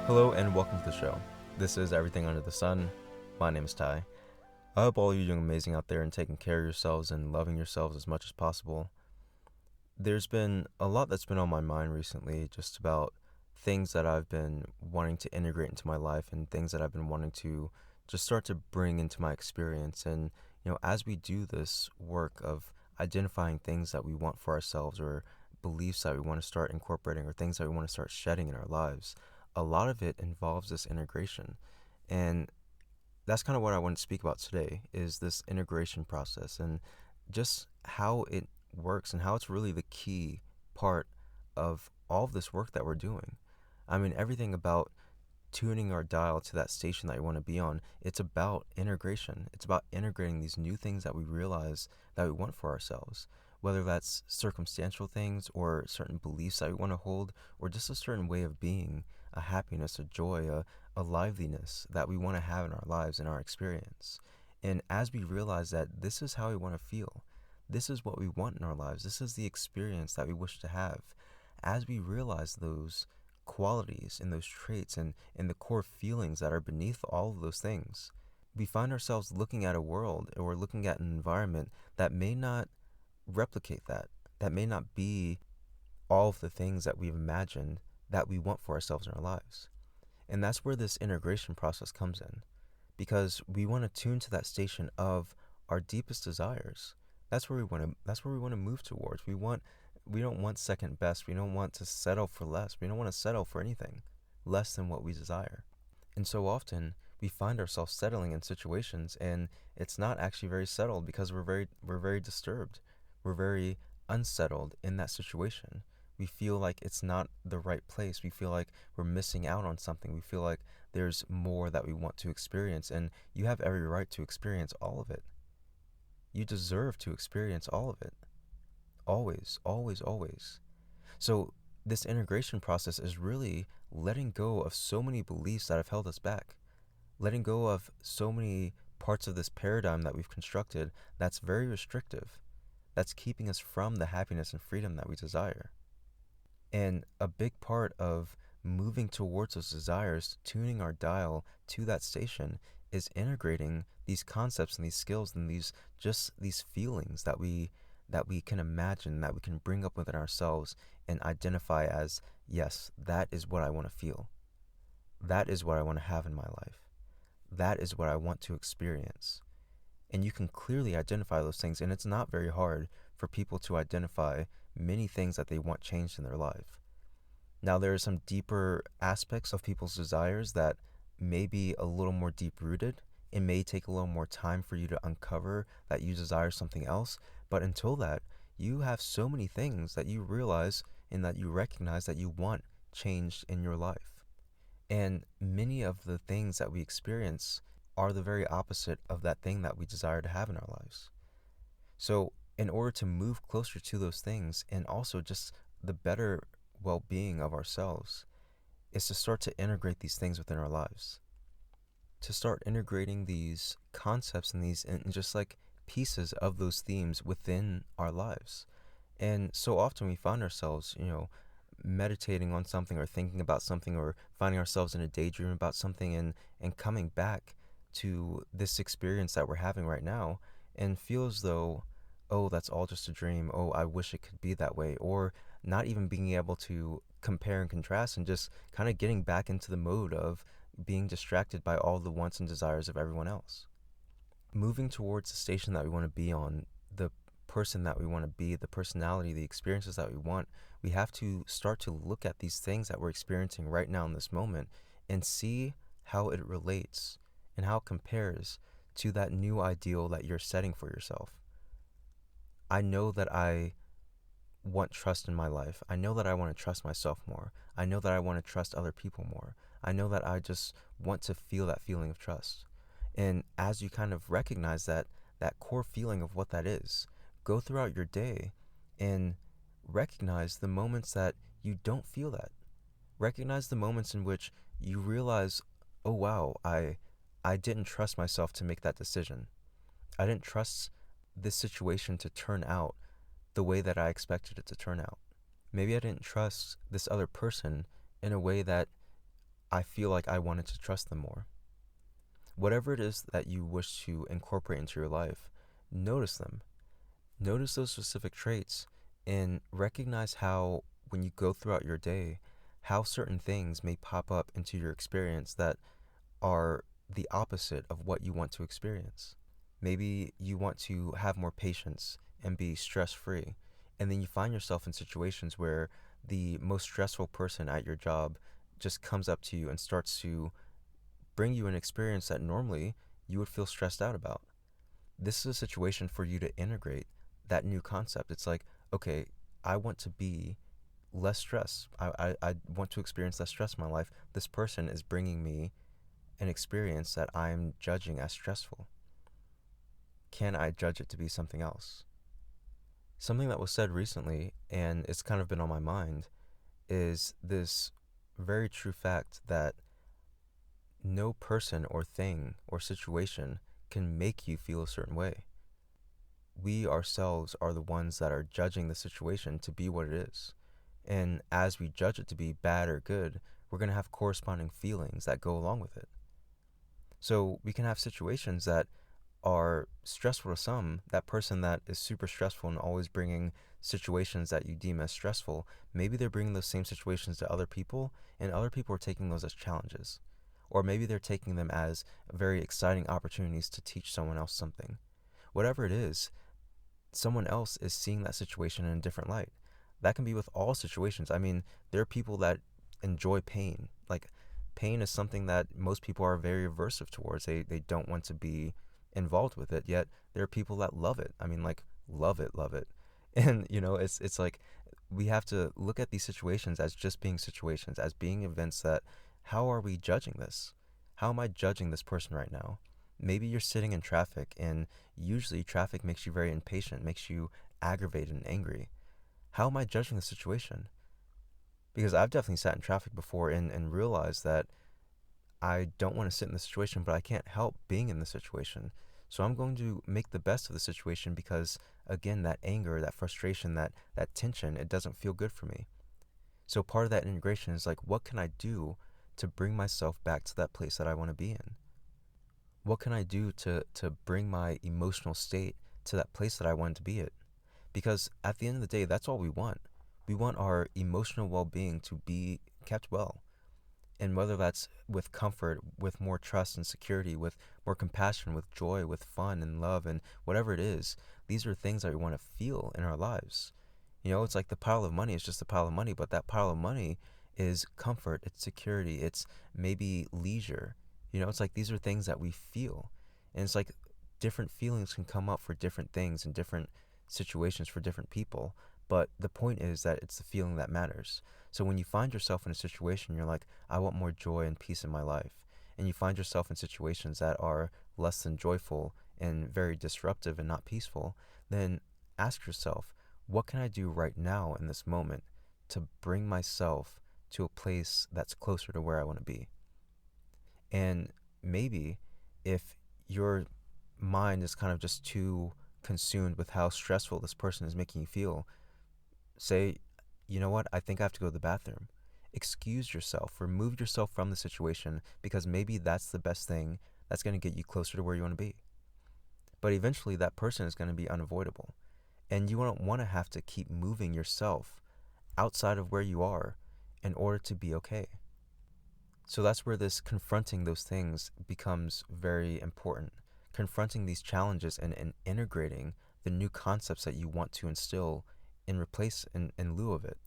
Hello and welcome to the show. This is Everything Under the Sun. My name is Ty. I hope all of you are doing amazing out there and taking care of yourselves and loving yourselves as much as possible. There's been a lot that's been on my mind recently, just about things that I've been wanting to integrate into my life and things that I've been wanting to just start to bring into my experience. And, as we do this work of identifying things that we want for ourselves or beliefs that we want to start incorporating or things that we want to start shedding in our lives, a lot of it involves this integration. And that's kind of what I want to speak about today is this integration process and just how it works and how it's really the key part of all of this work that we're doing. I mean, everything about tuning our dial to that station that you want to be on, it's about integration. It's about integrating these new things that we realize that we want for ourselves, whether that's circumstantial things or certain beliefs that we want to hold, or just a certain way of being, a happiness, a joy, a liveliness that we want to have in our lives, in our experience. And as we realize that this is how we want to feel, this is what we want in our lives, this is the experience that we wish to have, as we realize those qualities and those traits and the core feelings that are beneath all of those things, we find ourselves looking at a world or looking at an environment that may not replicate that, that may not be all of the things that we've imagined that we want for ourselves in our lives. And that's where this integration process comes in, because we want to tune to that station of our deepest desires. That's where we want to move towards. We don't want second best. We don't want to settle for less. We don't want to settle for anything less than what we desire. And so often we find ourselves settling in situations and it's not actually very settled because we're very disturbed. We're very unsettled in that situation. We feel like it's not the right place. We feel like we're missing out on something. We feel like there's more that we want to experience, and you have every right to experience all of it. You deserve to experience all of it. Always, always, always. So, this integration process is really letting go of so many beliefs that have held us back, letting go of so many parts of this paradigm that we've constructed that's very restrictive, that's keeping us from the happiness and freedom that we desire. And a big part of moving towards those desires, tuning our dial to that station, is integrating these concepts and these skills and these feelings that we can imagine, that we can bring up within ourselves and identify as, yes, that is what I want to feel. That is what I want to have in my life. That is what I want to experience. And you can clearly identify those things, and it's not very hard for people to identify many things that they want changed in their life. Now, there are some deeper aspects of people's desires that may be a little more deep rooted. It may take a little more time for you to uncover that you desire something else. But until that, you have so many things that you realize and that you recognize that you want changed in your life. And many of the things that we experience are the very opposite of that thing that we desire to have in our lives. So, in order to move closer to those things and also just the better well being of ourselves, is to start to integrate these things within our lives. To start integrating these concepts and just like pieces of those themes within our lives. And so often we find ourselves, meditating on something or thinking about something or finding ourselves in a daydream about something and coming back to this experience that we're having right now and feel as though, oh, that's all just a dream. Oh, I wish it could be that way. Or not even being able to compare and contrast and just kind of getting back into the mode of being distracted by all the wants and desires of everyone else. Moving towards the station that we want to be on, the person that we want to be, the personality, the experiences that we want, we have to start to look at these things that we're experiencing right now in this moment and see how it relates and how it compares to that new ideal that you're setting for yourself. I know that I want trust in my life. I know that I want to trust myself more. I know that I want to trust other people more. I know that I just want to feel that feeling of trust. And as you kind of recognize that core feeling of what that is, go throughout your day and recognize the moments that you don't feel that. Recognize the moments in which you realize, oh wow, I didn't trust myself to make that decision. I didn't trust this situation to turn out the way that I expected it to turn out. Maybe I didn't trust this other person in a way that I feel like I wanted to trust them more. Whatever it is that you wish to incorporate into your life, notice them. Notice those specific traits and recognize how, when you go throughout your day, how certain things may pop up into your experience that are the opposite of what you want to experience. Maybe you want to have more patience and be stress free, and then you find yourself in situations where the most stressful person at your job just comes up to you and starts to bring you an experience that normally you would feel stressed out about. This is a situation for you to integrate that new concept. It's like, okay, I want to be less stress. I want to experience less stress in my life. This person is bringing me an experience that I'm judging as stressful. Can I judge it to be something else? Something that was said recently, and it's kind of been on my mind, is this very true fact that no person or thing or situation can make you feel a certain way. We ourselves are the ones that are judging the situation to be what it is. And as we judge it to be bad or good, we're going to have corresponding feelings that go along with it. So we can have situations that are stressful to some. That person that is super stressful and always bringing situations that you deem as stressful, maybe they're bringing those same situations to other people, and other people are taking those as challenges. Or maybe they're taking them as very exciting opportunities to teach someone else something. Whatever it is, someone else is seeing that situation in a different light. That can be with all situations. I mean, there are people that enjoy pain. Like, pain is something that most people are very aversive towards. They don't want to be involved with it, yet there are people that love it. I mean, like, love it, love it. And, it's like we have to look at these situations as just being situations, as being events that, how are we judging this? How am I judging this person right now? Maybe you're sitting in traffic, and usually traffic makes you very impatient, makes you aggravated and angry. How am I judging the situation? Because I've definitely sat in traffic before and realized that I don't want to sit in the situation, but I can't help being in the situation. So I'm going to make the best of the situation because, again, that anger, that frustration, that tension, it doesn't feel good for me. So part of that integration is like, what can I do to bring myself back to that place that I want to be in? What can I do to bring my emotional state to that place that I want to be at? Because at the end of the day, that's all we want. We want our emotional well being to be kept well. And whether that's with comfort, with more trust and security, with more compassion, with joy, with fun and love, and whatever it is, these are things that we want to feel in our lives. It's like the pile of money is just a pile of money, but that pile of money is comfort, it's security, it's maybe leisure. It's like these are things that we feel. And it's like different feelings can come up for different things and different situations for different people. But the point is that it's the feeling that matters. So when you find yourself in a situation, you're like, I want more joy and peace in my life. And you find yourself in situations that are less than joyful and very disruptive and not peaceful, then ask yourself, what can I do right now in this moment to bring myself to a place that's closer to where I want to be? And maybe if your mind is kind of just too consumed with how stressful this person is making you feel, say, you know what, I think I have to go to the bathroom. Excuse yourself, remove yourself from the situation because maybe that's the best thing that's going to get you closer to where you want to be. But eventually, that person is going to be unavoidable. And you don't want to have to keep moving yourself outside of where you are in order to be okay. So that's where this confronting those things becomes very important. Confronting these challenges and integrating the new concepts that you want to instill in lieu of it.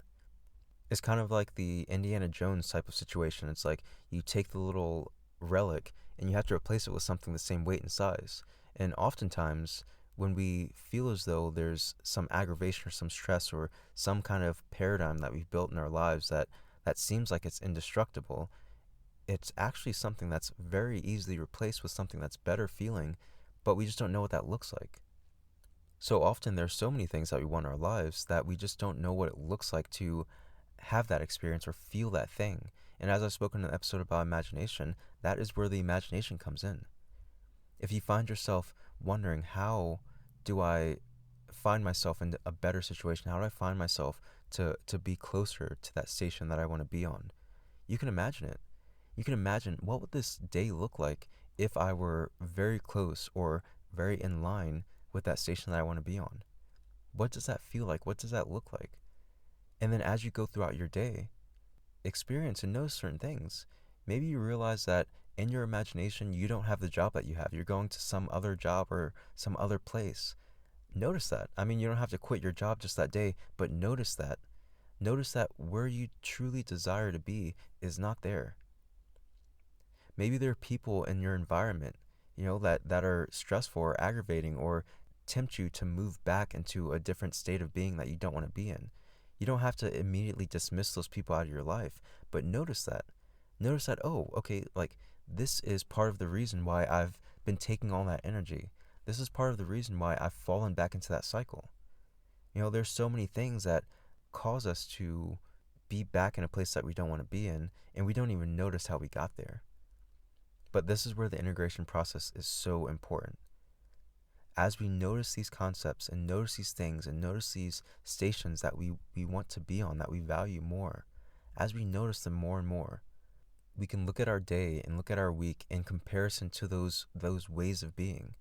It's kind of like the Indiana Jones type of situation. It's like you take the little relic and you have to replace it with something the same weight and size. And oftentimes, when we feel as though there's some aggravation or some stress or some kind of paradigm that we've built in our lives that seems like it's indestructible, it's actually something that's very easily replaced with something that's better feeling, but we just don't know what that looks like. So often there's so many things that we want in our lives that we just don't know what it looks like to have that experience or feel that thing. And as I've spoken in an episode about imagination, that is where the imagination comes in. If you find yourself wondering, how do I find myself in a better situation? How do I find myself to be closer to that station that I want to be on? You can imagine it. You can imagine, what would this day look like if I were very close or very in line with that station that I want to be on? What does that feel like? What does that look like? And then as you go throughout your day, experience and know certain things. Maybe you realize that in your imagination, you don't have the job that you have. You're going to some other job or some other place. Notice that. I mean, you don't have to quit your job just that day, but notice that. Notice that where you truly desire to be is not there. Maybe there are people in your environment, that are stressful or aggravating or tempt you to move back into a different state of being that you don't want to be in. You don't have to immediately dismiss those people out of your life, but notice that. Notice that, oh, okay, like this is part of the reason why I've been taking all that energy. This is part of the reason why I've fallen back into that cycle. There's so many things that cause us to be back in a place that we don't want to be in, and we don't even notice how we got there. But this is where the integration process is so important. As we notice these concepts and notice these things and notice these stations that we want to be on, that we value more, as we notice them more and more, we can look at our day and look at our week in comparison to those ways of being.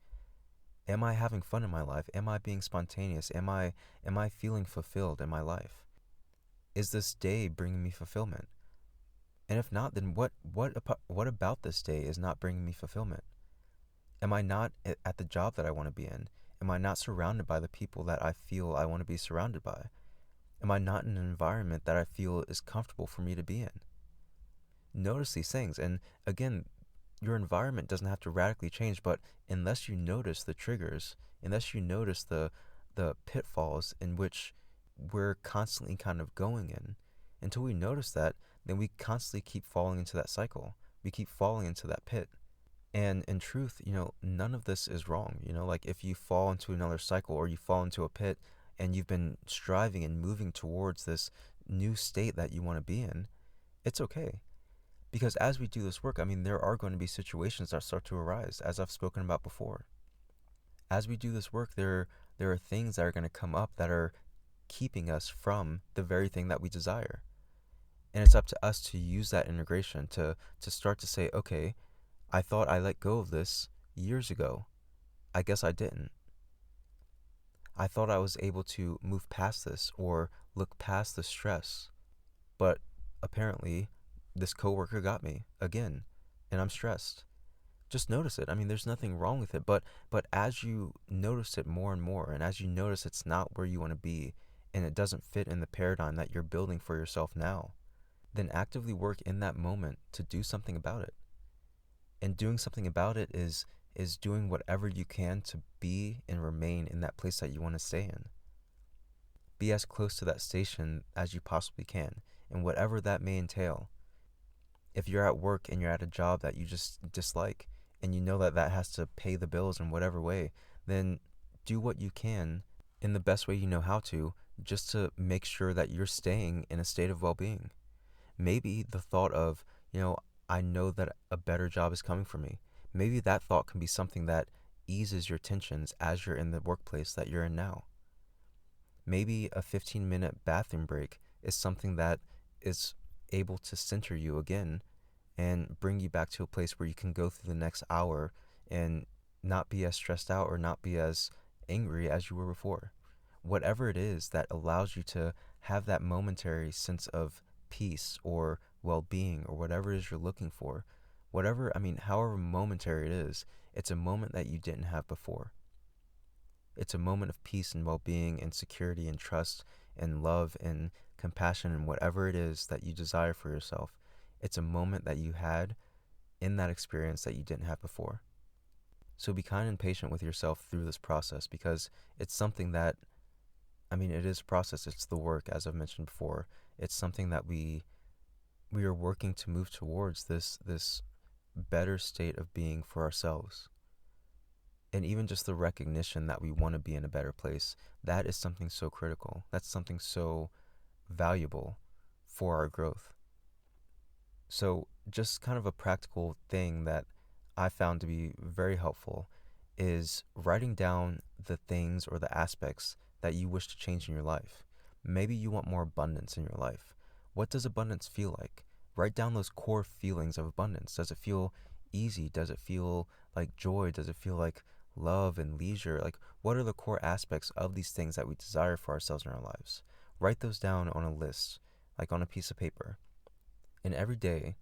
Am I having fun in my life? Am I being spontaneous? Am I feeling fulfilled in my life? Is this day bringing me fulfillment? And if not, then what about this day is not bringing me fulfillment? Am I not at the job that I want to be in? Am I not surrounded by the people that I feel I want to be surrounded by? Am I not in an environment that I feel is comfortable for me to be in? Notice these things. And again, your environment doesn't have to radically change, but unless you notice the triggers, unless you notice the pitfalls in which we're constantly kind of going in, until we notice that, then we constantly keep falling into that cycle. We keep falling into that pit. And in truth, none of this is wrong. Like if you fall into another cycle or you fall into a pit and you've been striving and moving towards this new state that you want to be in, it's okay. Because as we do this work, I mean, there are going to be situations that start to arise, as I've spoken about before. As we do this work, there are things that are going to come up that are keeping us from the very thing that we desire. And it's up to us to use that integration to start to say, okay, I thought I let go of this years ago. I guess I didn't. I thought I was able to move past this or look past the stress. But apparently, this coworker got me again, and I'm stressed. Just notice it. I mean, there's nothing wrong with it, but as you notice it more and more, and as you notice it's not where you want to be, and it doesn't fit in the paradigm that you're building for yourself now, then actively work in that moment to do something about it. And doing something about it is doing whatever you can to be and remain in that place that you want to stay in. Be as close to that station as you possibly can, and whatever that may entail. If you're at work and you're at a job that you just dislike, and you know that that has to pay the bills in whatever way, then do what you can in the best way you know how to, just to make sure that you're staying in a state of well-being. Maybe the thought of, I know that a better job is coming for me. Maybe that thought can be something that eases your tensions as you're in the workplace that you're in now. Maybe a 15-minute bathroom break is something that is able to center you again and bring you back to a place where you can go through the next hour and not be as stressed out or not be as angry as you were before. Whatever it is that allows you to have that momentary sense of peace or well-being or whatever it is you're looking for, however momentary it is, it's a moment that you didn't have before. It's a moment of peace and well-being and security and trust and love and compassion and whatever it is that you desire for yourself. It's a moment that you had in that experience that you didn't have before. So be kind and patient with yourself through this process, because it's something that, it is a process. It's the work, as I've mentioned before. It's something that we are working to move towards this better state of being for ourselves. And even just the recognition that we want to be in a better place, that is something so critical. That's something so valuable for our growth. So just kind of a practical thing that I found to be very helpful is writing down the things or the aspects that you wish to change in your life. Maybe you want more abundance in your life. What does abundance feel like? Write down those core feelings of abundance. Does it feel easy? Does it feel like joy? Does it feel like love and leisure? Like, what are the core aspects of these things that we desire for ourselves in our lives? Write those down on a list, like on a piece of paper. And every day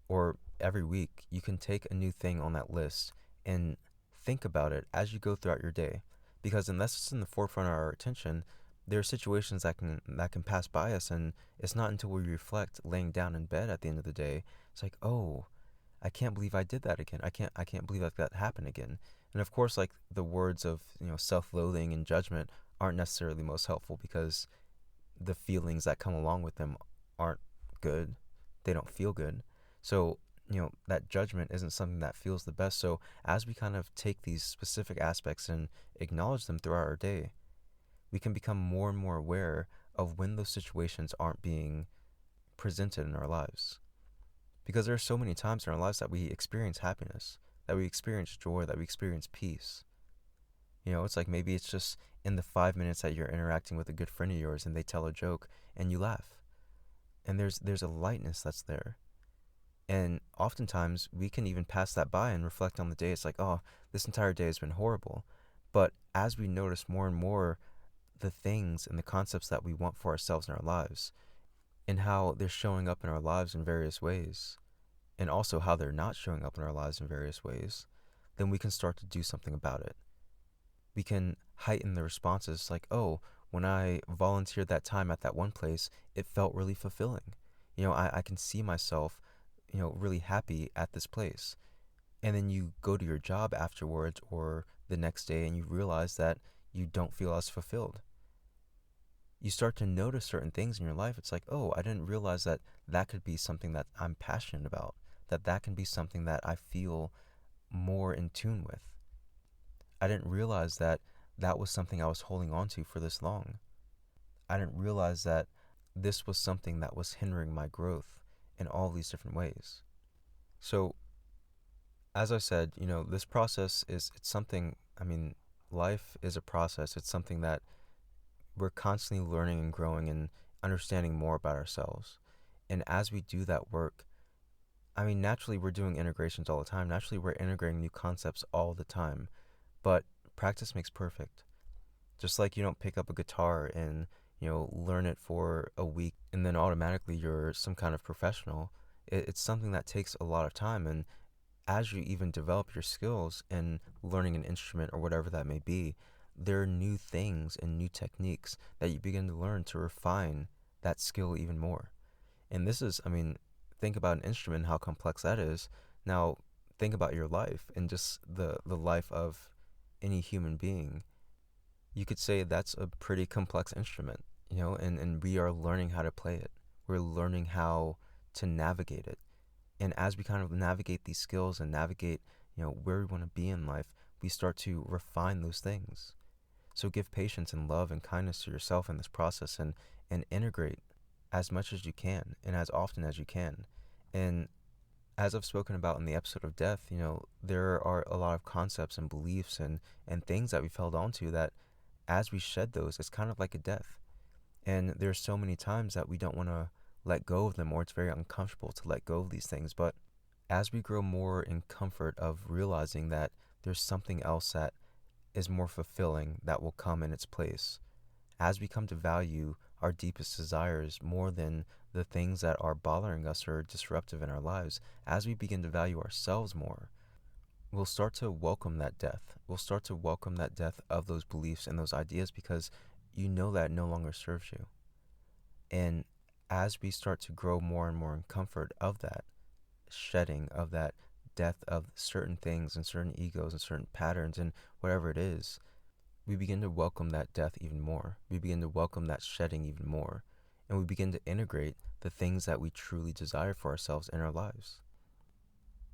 or every week, you can take a new thing on that list and think about it as you go throughout your day. Because unless it's in the forefront of our attention, there are situations that can pass by us, and it's not until we reflect laying down in bed at the end of the day, it's like, oh, I can't believe I did that again. I can't believe that happened again. And of course, like, the words of, self-loathing and judgment aren't necessarily most helpful, because the feelings that come along with them aren't good. They don't feel good. So, that judgment isn't something that feels the best. So, as we kind of take these specific aspects and acknowledge them throughout our day, we can become more and more aware of when those situations aren't being presented in our lives. Because there are so many times in our lives that we experience happiness, that we experience joy, that we experience peace. It's like maybe it's just in the 5 minutes that you're interacting with a good friend of yours and they tell a joke and you laugh. And there's a lightness that's there. And oftentimes we can even pass that by and reflect on the day. It's like, oh, this entire day has been horrible. But as we notice more and more the things and the concepts that we want for ourselves in our lives, and how they're showing up in our lives in various ways, and also how they're not showing up in our lives in various ways, then we can start to do something about it. We can heighten the responses, like, oh, when I volunteered that time at that one place, it felt really fulfilling. I can see myself, really happy at this place. And then you go to your job afterwards or the next day and you realize that you don't feel as fulfilled. You start to notice certain things in your life. It's like, oh, I didn't realize that that could be something that I'm passionate about, that can be something that I feel more in tune with. I didn't realize that that was something I was holding on to for this long. I didn't realize that this was something that was hindering my growth in all these different ways. So, as I said, this process it's something, life is a process. It's something that we're constantly learning and growing and understanding more about ourselves. And as we do that work, naturally we're doing integrations all the time. Naturally, we're integrating new concepts all the time. But practice makes perfect. Just like you don't pick up a guitar and, learn it for a week and then automatically you're some kind of professional. It's something that takes a lot of time. And as you even develop your skills in learning an instrument or whatever that may be, there are new things and new techniques that you begin to learn to refine that skill even more. And this is, think about an instrument, how complex that is. Now, think about your life and just the life of any human being. You could say that's a pretty complex instrument, and we are learning how to play it. We're learning how to navigate it. And as we kind of navigate these skills and navigate, where we want to be in life, we start to refine those things. So give patience and love and kindness to yourself in this process, and integrate as much as you can and as often as you can. And as I've spoken about in the episode of death, there are a lot of concepts and beliefs and things that we've held on to that as we shed those, it's kind of like a death. And there's so many times that we don't want to let go of them, or it's very uncomfortable to let go of these things. But as we grow more in comfort of realizing that there's something else that is more fulfilling that will come in its place, as we come to value our deepest desires more than the things that are bothering us or disruptive in our lives, as we begin to value ourselves more, we'll start to welcome that death. We'll start to welcome that death of those beliefs and those ideas, because you know that it no longer serves you. And as we start to grow more and more in comfort of that shedding, of that death of certain things and certain egos and certain patterns and whatever it is, we begin to welcome that death even more. We begin to welcome that shedding even more. And we begin to integrate the things that we truly desire for ourselves in our lives.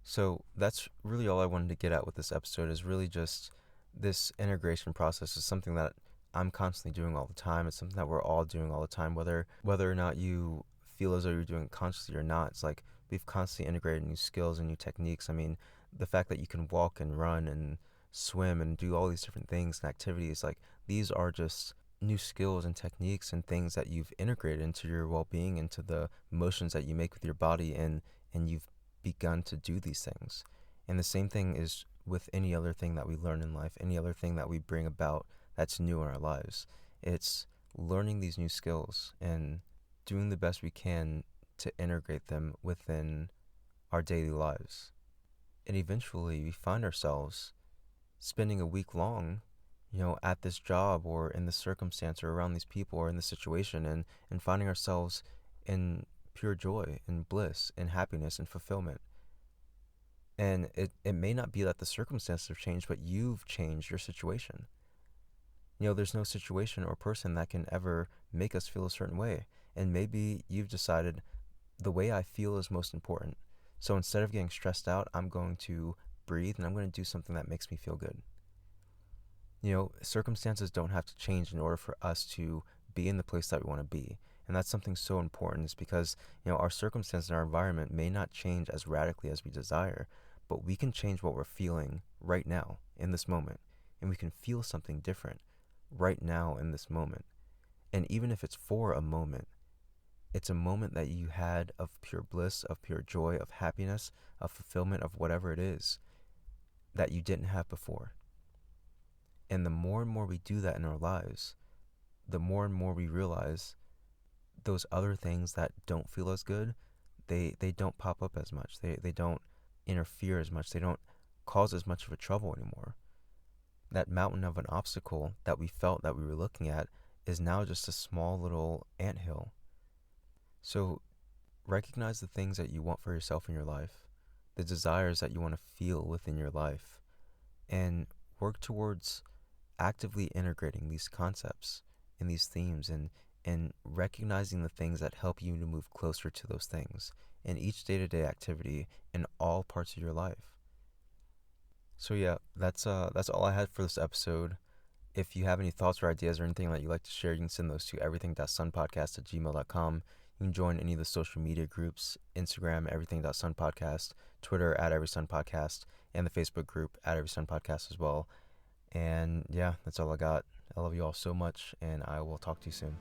So that's really all I wanted to get at with this episode, is really just this integration process is something that I'm constantly doing all the time. It's something that we're all doing all the time, whether or not you feel as though you're doing it consciously or not. It's like we've constantly integrated new skills and new techniques. The fact that you can walk and run and swim and do all these different things and activities, like, these are just new skills and techniques and things that you've integrated into your well-being, into the motions that you make with your body, and you've begun to do these things. And the same thing is with any other thing that we learn in life, any other thing that we bring about that's new in our lives. It's learning these new skills and doing the best we can to integrate them within our daily lives. And eventually we find ourselves spending a week long, at this job or in this circumstance or around these people or in this situation, and finding ourselves in pure joy and bliss and happiness and fulfillment. And it may not be that the circumstances have changed, but you've changed your situation. There's no situation or person that can ever make us feel a certain way. And maybe you've decided the way I feel is most important. So instead of getting stressed out, I'm going to breathe and I'm going to do something that makes me feel good. Circumstances don't have to change in order for us to be in the place that we want to be. And that's something so important, is because, our circumstances and our environment may not change as radically as we desire, but we can change what we're feeling right now in this moment. And we can feel something different right now in this moment. And even if it's for a moment, it's a moment that you had of pure bliss, of pure joy, of happiness, of fulfillment, of whatever it is that you didn't have before. And the more and more we do that in our lives, the more and more we realize those other things that don't feel as good, they don't pop up as much. They don't interfere as much. They don't cause as much of a trouble anymore. That mountain of an obstacle that we felt that we were looking at is now just a small little anthill. So recognize the things that you want for yourself in your life, the desires that you want to feel within your life, and work towards actively integrating these concepts and these themes, and recognizing the things that help you to move closer to those things in each day-to-day activity in all parts of your life. So yeah, that's all I had for this episode. If you have any thoughts or ideas or anything that you'd like to share, you can send those to everything.sunpodcast@gmail.com. You can join any of the social media groups: Instagram, everything.sunpodcast, Twitter @everysunpodcast, and the Facebook group @everysunpodcast as well. And yeah, that's all I got. I love you all so much, and I will talk to you soon.